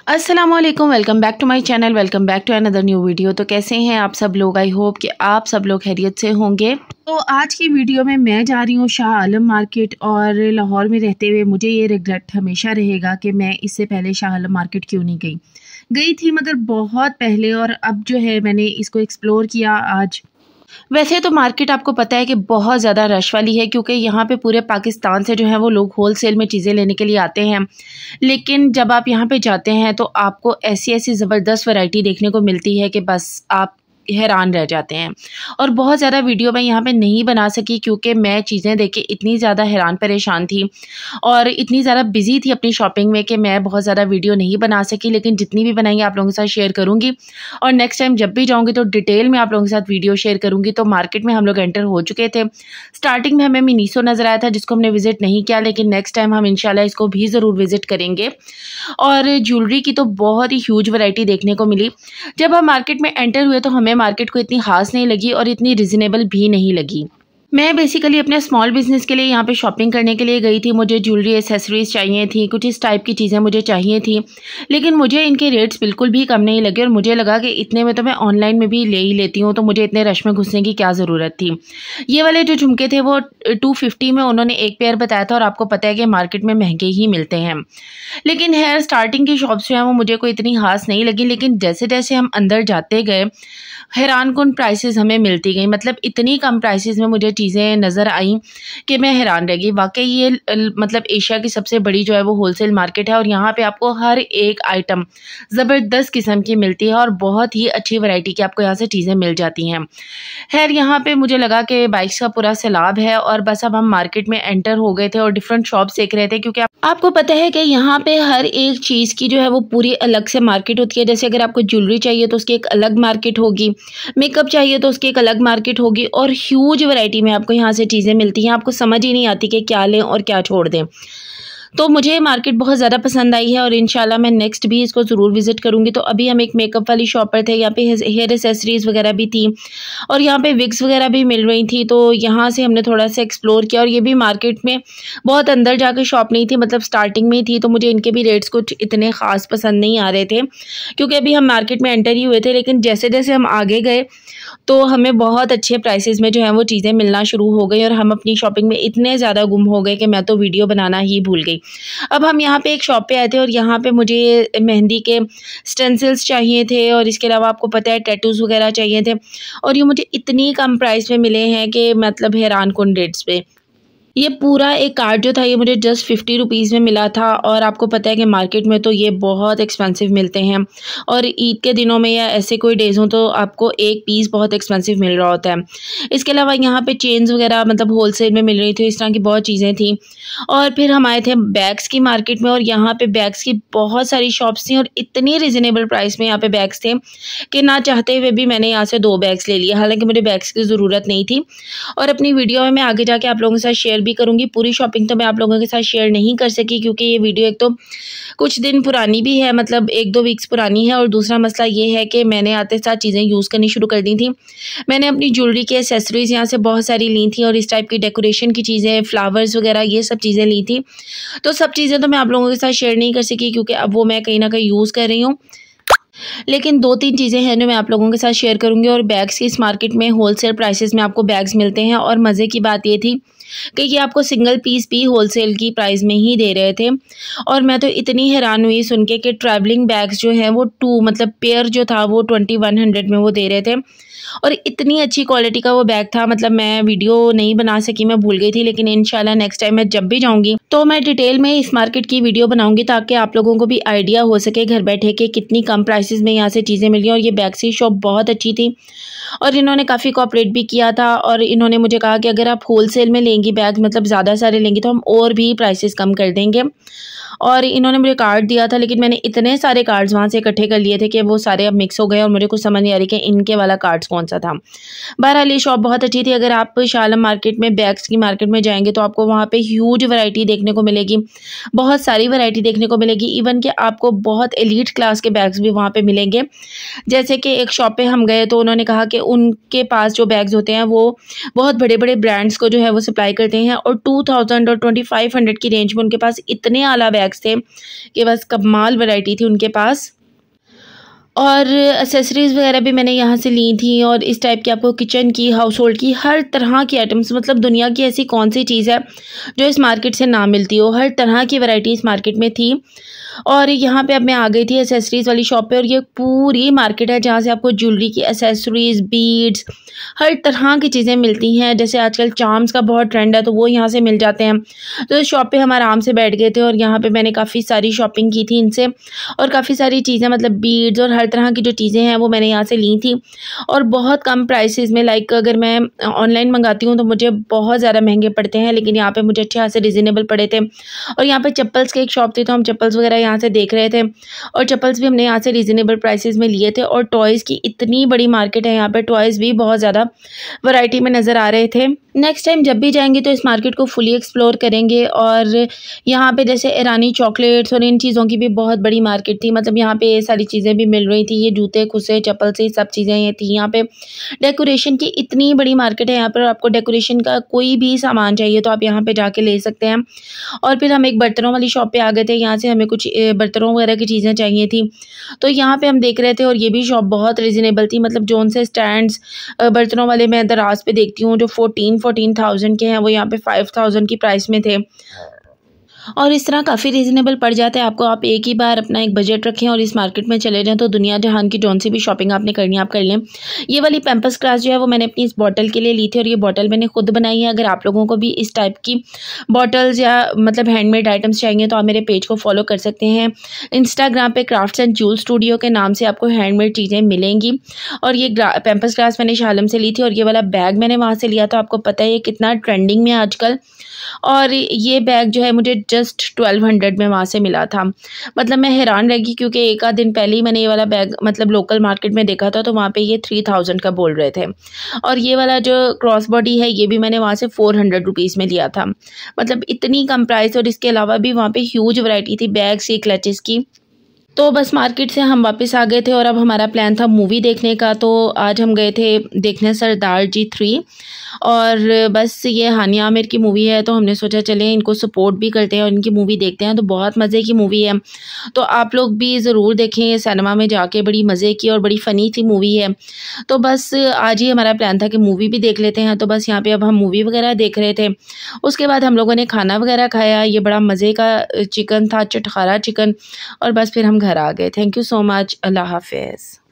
अस्सलामुअलैकुम, welcome back to my channel, welcome back to another new video. तो कैसे हैं आप सब लोग? आई होप कि आप सब लोग खैरियत से होंगे। तो आज की वीडियो में मैं जा रही हूँ शाह आलम मार्केट, और लाहौर में रहते हुए मुझे ये रिग्रेट हमेशा रहेगा कि मैं इससे पहले शाह आलम मार्केट क्यों नहीं गई थी, मगर बहुत पहले। और अब जो है मैंने इसको एक्सप्लोर किया आज। वैसे तो मार्केट आपको पता है कि बहुत ज़्यादा रश वाली है, क्योंकि यहाँ पे पूरे पाकिस्तान से जो है वो लोग होल सेल में चीज़ें लेने के लिए आते हैं। लेकिन जब आप यहाँ पे जाते हैं तो आपको ऐसी ऐसी ज़बरदस्त वैरायटी देखने को मिलती है कि बस आप हैरान रह जाते हैं। और बहुत ज़्यादा वीडियो मैं यहाँ पे नहीं बना सकी, क्योंकि मैं चीज़ें देख के इतनी ज़्यादा हैरान परेशान थी और इतनी ज़्यादा बिजी थी अपनी शॉपिंग में कि मैं बहुत ज़्यादा वीडियो नहीं बना सकी। लेकिन जितनी भी बनाई आप लोगों के साथ शेयर करूँगी, और नेक्स्ट टाइम जब भी जाऊँगी तो डिटेल में आप लोगों के साथ वीडियो शेयर करूँगी। तो मार्केट में हम लोग एंटर हो चुके थे। स्टार्टिंग में हमें मिनीसो नज़र आया था, जिसको हमने विज़िट नहीं किया, लेकिन नेक्स्ट टाइम हम इंशाल्लाह इसको भी ज़रूर विज़िट करेंगे। और ज्वेलरी की तो बहुत ही ह्यूज वैरायटी देखने को मिली। जब हम मार्केट में एंटर हुए तो हमें मार्केट को इतनी खास नहीं लगी और इतनी रिजनेबल भी नहीं लगी। मैं बेसिकली अपने स्मॉल बिज़नेस के लिए यहाँ पे शॉपिंग करने के लिए गई थी। मुझे ज्वेलरी एसेसरीज़ चाहिए थी, कुछ इस टाइप की चीज़ें मुझे चाहिए थी, लेकिन मुझे इनके रेट्स बिल्कुल भी कम नहीं लगे। और मुझे लगा कि इतने में तो मैं ऑनलाइन में भी ले ही लेती हूँ, तो मुझे इतने रश में घुसने की क्या ज़रूरत थी। ये वाले जो झुमके थे वो 250 में उन्होंने एक पेयर बताया था, और आपको पता है कि मार्केट में महंगे ही मिलते हैं। लेकिन हेयर स्टार्टिंग की शॉप्स जो हैं वो मुझे कोई इतनी खास नहीं लगी। लेकिन जैसे जैसे हम अंदर जाते गए, हैरानकुन प्राइसेस हमें मिलती गई। मतलब इतनी कम प्राइसेस में मुझे चीज़ें नज़र आई कि मैं हैरान रह गई। वाकई ये मतलब एशिया की सबसे बड़ी जो है वो होलसेल मार्केट है, और यहाँ पे आपको हर एक आइटम ज़बरदस्त किस्म की मिलती है और बहुत ही अच्छी वैरायटी की आपको यहाँ से चीज़ें मिल जाती हैं। खैर, यहाँ पे मुझे लगा कि बाइक्स का पूरा सैलाब है, और बस अब हम मार्केट में एंटर हो गए थे और डिफरेंट शॉप्स देख रहे थे, क्योंकि आपको पता है कि यहाँ पे हर एक चीज़ की जो है वो पूरी अलग से मार्केट होती है। जैसे अगर आपको ज्वेलरी चाहिए तो उसकी एक अलग मार्केट होगी, मेकअप चाहिए तो उसकी एक अलग मार्केट होगी, और ह्यूज वैरायटी में आपको यहाँ से चीज़ें मिलती हैं। आपको समझ ही नहीं आती कि क्या लें और क्या छोड़ दें। तो मुझे ये मार्केट बहुत ज़्यादा पसंद आई है, और इंशाल्लाह मैं नेक्स्ट भी इसको ज़रूर विज़िट करूँगी। तो अभी हम एक मेकअप वाली शॉप पर थे, यहाँ पे हेयर एसेसरीज़ वगैरह भी थी, और यहाँ पे विग्स वगैरह भी मिल रही थी। तो यहाँ से हमने थोड़ा सा एक्सप्लोर किया, और ये भी मार्केट में बहुत अंदर जाके शॉप नहीं थी, मतलब स्टार्टिंग में ही थी। तो मुझे इनके भी रेट्स कुछ इतने ख़ास पसंद नहीं आ रहे थे, क्योंकि अभी हम मार्केट में एंटर ही हुए थे। लेकिन जैसे जैसे हम आगे गए तो हमें बहुत अच्छे प्राइसेस में जो है वो चीज़ें मिलना शुरू हो गई, और हम अपनी शॉपिंग में इतने ज़्यादा गुम हो गए कि मैं तो वीडियो बनाना ही भूल गई। अब हम यहाँ पे एक शॉप पे आए थे, और यहाँ पे मुझे मेहंदी के स्टेंसिल्स चाहिए थे, और इसके अलावा आपको पता है टैटूज़ वगैरह चाहिए थे, और ये मुझे इतनी कम प्राइस में मिले हैं कि मतलब हैरानकुन रेट्स पे। ये पूरा एक कार्ड जो था ये मुझे जस्ट 50 रुपीज़ में मिला था, और आपको पता है कि मार्केट में तो ये बहुत एक्सपेंसिव मिलते हैं, और ईद के दिनों में या ऐसे कोई डेज़ हों तो आपको एक पीस बहुत एक्सपेंसिव मिल रहा होता है। इसके अलावा यहाँ पे चेन्स वगैरह मतलब होलसेल में मिल रही थी, इस तरह की बहुत चीज़ें थी। और फिर हम आए थे बैग्स की मार्केट में, और यहाँ पे बैग्स की बहुत सारी शॉप्स थी, और इतनी रिजनेबल प्राइस में यहाँ पे बैग्स थे कि ना चाहते हुए भी मैंने यहाँ से 2 बैग्स ले लिए। हालांकि मुझे बैग्स की ज़रूरत नहीं थी, और अपनी वीडियो में मैं आगे जाके आप लोगों के साथ शेयर भी करूंगी। पूरी शॉपिंग तो मैं आप लोगों के साथ शेयर नहीं कर सकी, क्योंकि ये वीडियो एक तो कुछ दिन पुरानी भी है, मतलब 1-2 वीक्स पुरानी है, और दूसरा मसला ये है कि मैंने आते साथ चीज़ें यूज़ करनी शुरू कर दी थी। मैंने अपनी ज्वेलरी की एसेसरीज़ यहाँ से बहुत सारी ली थी, और इस टाइप की डेकोरेशन की चीज़ें, फ्लावर्स वगैरह, ये सब चीज़ें ली थी। तो सब चीज़ें तो मैं आप लोगों के साथ शेयर नहीं कर सकी, क्योंकि अब वो मैं कहीं ना कहीं यूज़ कर रही हूँ। लेकिन 2-3 चीज़ें हैं जो मैं आप लोगों के साथ शेयर करूंगी। और बैग्स की इस मार्केट में होलसेल प्राइसेस में आपको बैग्स मिलते हैं, और मज़े की बात ये थी कि ये आपको सिंगल पीस भी होलसेल की प्राइस में ही दे रहे थे। और मैं तो इतनी हैरान हुई सुन के कि ट्रैवलिंग बैग्स जो हैं वो 2 मतलब पेयर जो था वो 2100 में वो दे रहे थे, और इतनी अच्छी क्वालिटी का वो बैग था। मतलब मैं वीडियो नहीं बना सकी, मैं भूल गई थी, लेकिन इंशाल्लाह नेक्स्ट टाइम मैं जब भी जाऊंगी तो मैं डिटेल में इस मार्केट की वीडियो बनाऊंगी, ताकि आप लोगों को भी आइडिया हो सके घर बैठे कि कितनी कम प्राइसेस में यहाँ से चीज़ें मिली। और ये बैग्स की शॉप बहुत अच्छी थी, और इन्होंने काफ़ी कोऑपरेट भी किया था, और इन्होंने मुझे कहा कि अगर आप होलसेल में लेंगी बैग, मतलब ज़्यादा सारे लेंगी, तो हम और भी प्राइसेस कम कर देंगे। और इन्होंने मुझे कार्ड दिया था, लेकिन मैंने इतने सारे कार्ड्स वहाँ से इकट्ठे कर लिए थे कि वो सारे अब मिक्स हो गए, और मुझे कुछ समझ नहीं आ रही कि इनके वाला कार्ड्स कौन सा था। बहरहाल ये शॉप बहुत अच्छी थी। अगर आप शाह आलम मार्केट में बैग्स की मार्केट में जाएंगे तो आपको वहाँ पे ह्यूज वैरायटी देखने को मिलेगी, बहुत सारी वैरायटी देखने को मिलेगी। इवन कि आपको बहुत एलीट क्लास के बैग्स भी वहाँ पे मिलेंगे। जैसे कि एक शॉप पे हम गए तो उन्होंने कहा कि उनके पास जो बैग्स होते हैं वो बहुत बड़े बड़े ब्रांड्स को जो है वो सप्लाई करते हैं, और 2000 और 2500 की रेंज में उनके पास इतने आला बैग बैग्स थे कि बस कमाल वैरायटी थी उनके पास। और एक्सेसरीज़ वगैरह भी मैंने यहाँ से ली थी। और इस टाइप की आपको किचन की, हाउस होल्ड की, हर तरह की आइटम्स, मतलब दुनिया की ऐसी कौन सी चीज़ है जो इस मार्केट से ना मिलती हो, हर तरह की वैरायटी इस मार्केट में थी। और यहाँ पे अब मैं आ गई थी एक्सेसरीज़ वाली शॉप पे, और ये पूरी मार्केट है जहाँ से आपको ज्वेलरी की एक्सेसरीज़, बीड्स, हर तरह की चीज़ें मिलती हैं। जैसे आजकल चार्म्स का बहुत ट्रेंड है तो वो यहाँ से मिल जाते हैं। तो इस शॉप पे हम आराम से बैठ गए थे और यहाँ पे मैंने काफ़ी सारी शॉपिंग की थी इनसे, और काफ़ी सारी चीज़ें, मतलब बीड्स और हर तरह की जो चीज़ें हैं वो मैंने यहाँ से ली थी, और बहुत कम प्राइसेस में। लाइक अगर मैं ऑनलाइन मंगाती हूँ तो मुझे बहुत ज़्यादा महंगे पड़ते हैं, लेकिन यहाँ पे मुझे अच्छे खासे रिजनेबल पड़े थे। और यहाँ पे चप्पल्स की एक शॉप थी तो हम चप्पल्स वगैरह यहाँ से देख रहे थे, और चप्पल्स भी हमने यहाँ से रिजनेबल प्राइसेस में लिए थे। और टॉयज़ की इतनी बड़ी मार्केट है यहाँ पे, टॉयज़ भी बहुत ज़्यादा वैरायटी में नज़र आ रहे थे। नेक्स्ट टाइम जब भी जाएंगे तो इस मार्केट को फुली एक्सप्लोर करेंगे। और यहाँ पे जैसे ईरानी चॉकलेट्स और इन चीज़ों की भी बहुत बड़ी मार्केट थी, मतलब यहाँ पे ये सारी चीज़ें भी मिल रही थी, ये जूते, खुसे, चप्पल से सब चीज़ें ये थी। यहाँ पे डेकोरेशन की इतनी बड़ी मार्केट है यहाँ पर, आपको डेकोरेशन का कोई भी सामान चाहिए तो आप यहाँ पे जाके ले सकते हैं। और फिर हम एक बर्तनों वाली शॉप पे आ गए थे, यहाँ से हमें कुछ बर्तनों वगैरह की चीज़ें चाहिए थी, तो यहाँ पे हम देख रहे थे। और ये भी शॉप बहुत रिजनेबल थी, मतलब जोन से स्टैंड्स बर्तनों वाले मैं दराज पे देखती हूँ जो 14,000 के हैं, वो यहाँ पे 5,000 की प्राइस में थे। और इस तरह काफ़ी रीज़नेबल पड़ जाता है आपको। आप एक ही बार अपना एक बजट रखें और इस मार्केट में चले जाएं तो दुनिया जहान की जौन सी भी शॉपिंग आपने करनी है आप कर लें। ये वाली पैम्पर्स ग्लास जो है वो मैंने अपनी इस बॉटल के लिए ली थी, और ये बॉटल मैंने खुद बनाई है। अगर आप लोगों को भी इस टाइप की बॉटल्स या मतलब हैंडमेड आइटम्स चाहिए तो आप मेरे पेज को फॉलो कर सकते हैं। इंस्टाग्राम पे क्राफ्ट्स एंड जूल स्टूडियो के नाम से आपको हैंडमेड चीज़ें मिलेंगी। और ये पैम्पर्स ग्लास मैंने शालम से ली थी, और ये वाला बैग मैंने वहाँ से लिया था। आपको पता है ये कितना ट्रेंडिंग में है आजकल, और ये बैग जो है मुझे जस्ट 1200 में वहाँ से मिला था। मतलब मैं हैरान रह गई, क्योंकि एक आध दिन पहले ही मैंने ये वाला बैग मतलब लोकल मार्केट में देखा था, तो वहाँ पे ये 3000 का बोल रहे थे। और ये वाला जो क्रॉस बॉडी है ये भी मैंने वहाँ से 400 रुपीज़ में लिया था। मतलब इतनी कम प्राइस, और इसके अलावा भी वहाँ पे ह्यूज वैरायटी थी बैग्स की, क्लचेस की। तो बस मार्केट से हम वापस आ गए थे, और अब हमारा प्लान था मूवी देखने का। तो आज हम गए थे देखने सरदार जी 3, और बस ये हानिया आमिर की मूवी है, तो हमने सोचा चलें इनको सपोर्ट भी करते हैं और इनकी मूवी देखते हैं। तो बहुत मज़े की मूवी है, तो आप लोग भी ज़रूर देखें, ये सिनेमा में जाके बड़ी मज़े की और बड़ी फ़नी सी मूवी है। तो बस आज ही हमारा प्लान था कि मूवी भी देख लेते हैं। तो बस यहाँ पे अब हम मूवी वगैरह देख रहे थे। उसके बाद हम लोगों ने खाना वगैरह खाया, ये बड़ा मज़े का चिकन था, चटखारा चिकन, और बस फिर हम घर आ गए। थैंक यू सो मच, अल्लाह हाफ़िज़।